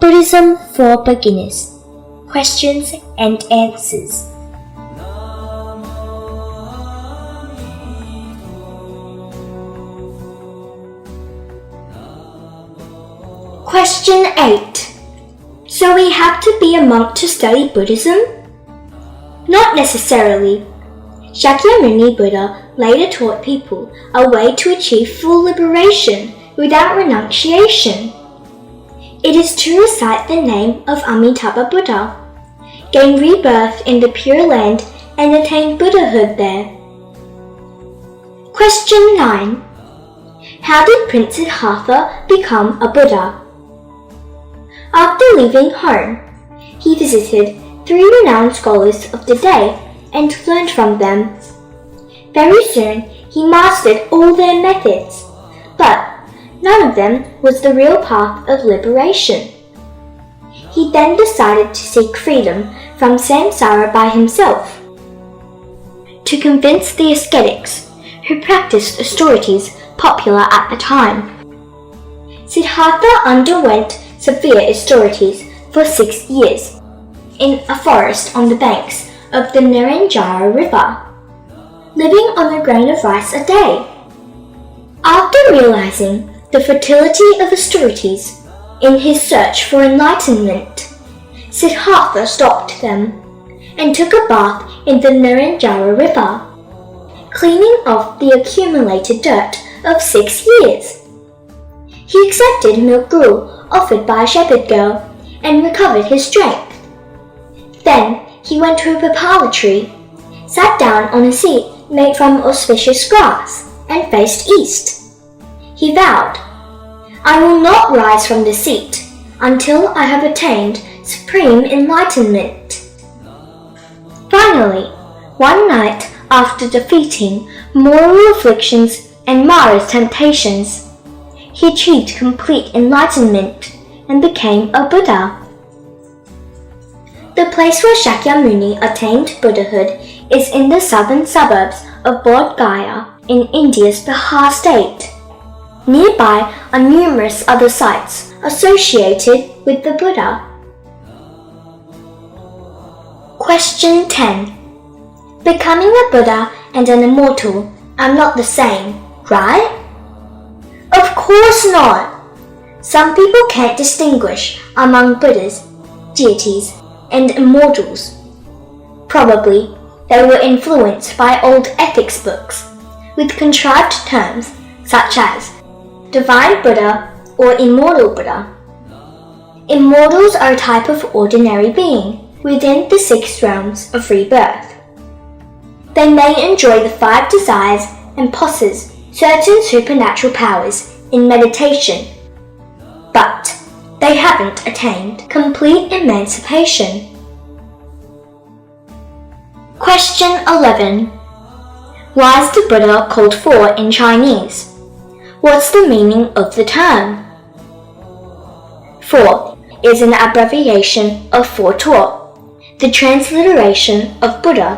Buddhism for Beginners. Questions and Answers. Question 8. So we have to be a monk to study Buddhism? Not necessarily. Shakyamuni Buddha later taught people a way to achieve full liberation without renunciation. It is to recite the name of Amitabha Buddha, gain rebirth in the Pure Land and attain Buddhahood there. Question 9. How did Prince Siddhartha become a Buddha? After leaving home, he visited 3 renowned scholars of the day and learned from them. Very soon, he mastered all their methods, but none of them was the real path of liberation. He then decided to seek freedom from samsara by himself. To convince the ascetics, who practiced austerities popular at the time, Siddhartha underwent severe austerities for 6 years in a forest on the banks of the Neranjara River, living on a grain of rice a day. After realizing the futility of austerities in his search for enlightenment, Siddhartha stopped them and took a bath in the Neranjara River, cleaning off the accumulated dirt of 6 years. He accepted milk gruel offered by a shepherd girl and recovered his strength. Then he went to a pippala tree, sat down on a seat made from auspicious grass, and faced east. He vowed, "I will not rise from the seat until I have attained supreme enlightenment." Finally, one night after defeating moral afflictions and Mara's temptations, he achieved complete enlightenment and became a Buddha. The place where Shakyamuni attained Buddhahood is in the southern suburbs of Bodh Gaya in India's Bihar state. Nearby are numerous other sites associated with the Buddha. Question 10. Becoming a Buddha and an immortal are not the same, right? Of course not! Some people can't distinguish among Buddhas, deities, and immortals. Probably they were influenced by old ethics books with contrived terms such as Divine Buddha or Immortal Buddha. Immortals are a type of ordinary being within the 6 realms of rebirth. They may enjoy the 5 desires and possess certain supernatural powers in meditation, but they haven't attained complete emancipation. Question 11. Why is the Buddha called 4 in Chinese? What's the meaning of the term? 4 is an abbreviation of foretold, the transliteration of Buddha.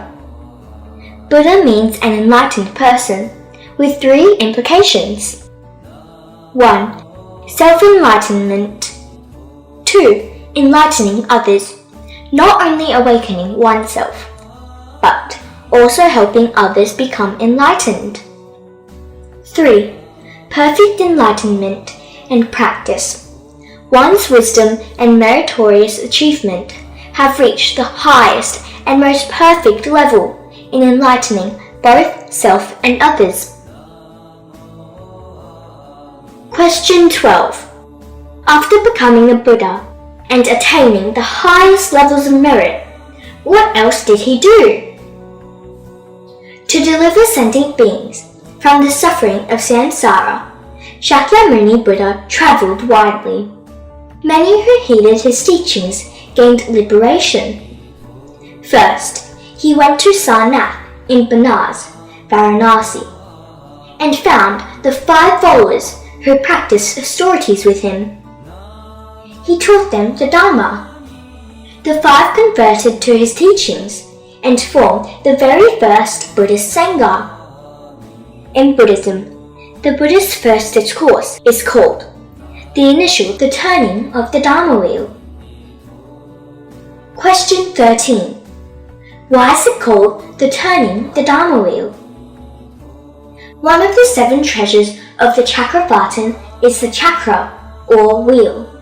Buddha means an enlightened person, with 3 implications. 1. Self-enlightenment. 2. Enlightening others, not only awakening oneself, but also helping others become enlightened. 3. Perfect enlightenment and practice. One's wisdom and meritorious achievement have reached the highest and most perfect level in enlightening both self and others. Question 12. After becoming a Buddha and attaining the highest levels of merit, what else did he do? To deliver sentient beings from the suffering of samsara, Shakyamuni Buddha travelled widely. Many who heeded his teachings gained liberation. First, he went to Sarnath in Benares, Varanasi, and found the 5 followers who practiced austerities with him. He taught them the Dharma. The 5 converted to his teachings and formed the very first Buddhist Sangha. In Buddhism, the Buddha's first discourse is called the turning of the Dharma wheel. Question 13. Why is it called the turning the Dharma wheel? One of the 7 treasures of the Chakravartin is the chakra, or wheel.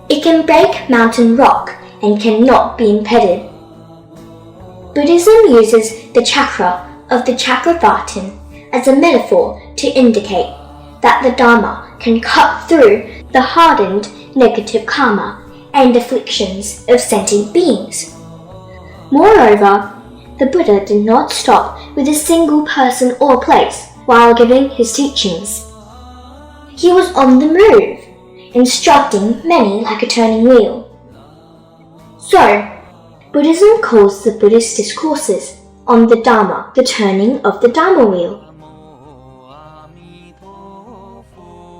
It can break mountain rock and cannot be impeded. Buddhism uses the chakra of the Chakravartin as a metaphor to indicate that the Dharma can cut through the hardened negative karma and afflictions of sentient beings. Moreover, the Buddha did not stop with a single person or place while giving his teachings. He was on the move, instructing many like a turning wheel. So, Buddhism calls the Buddhist discourses on the Dharma the turning of the Dharma wheel.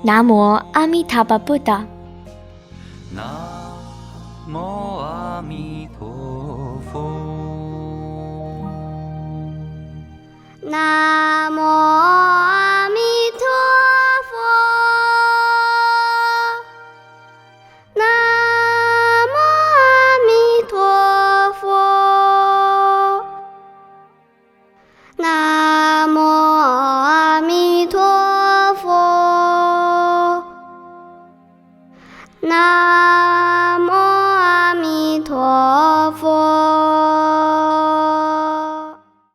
Namo Amitabha Buddha. Namo Amitabha.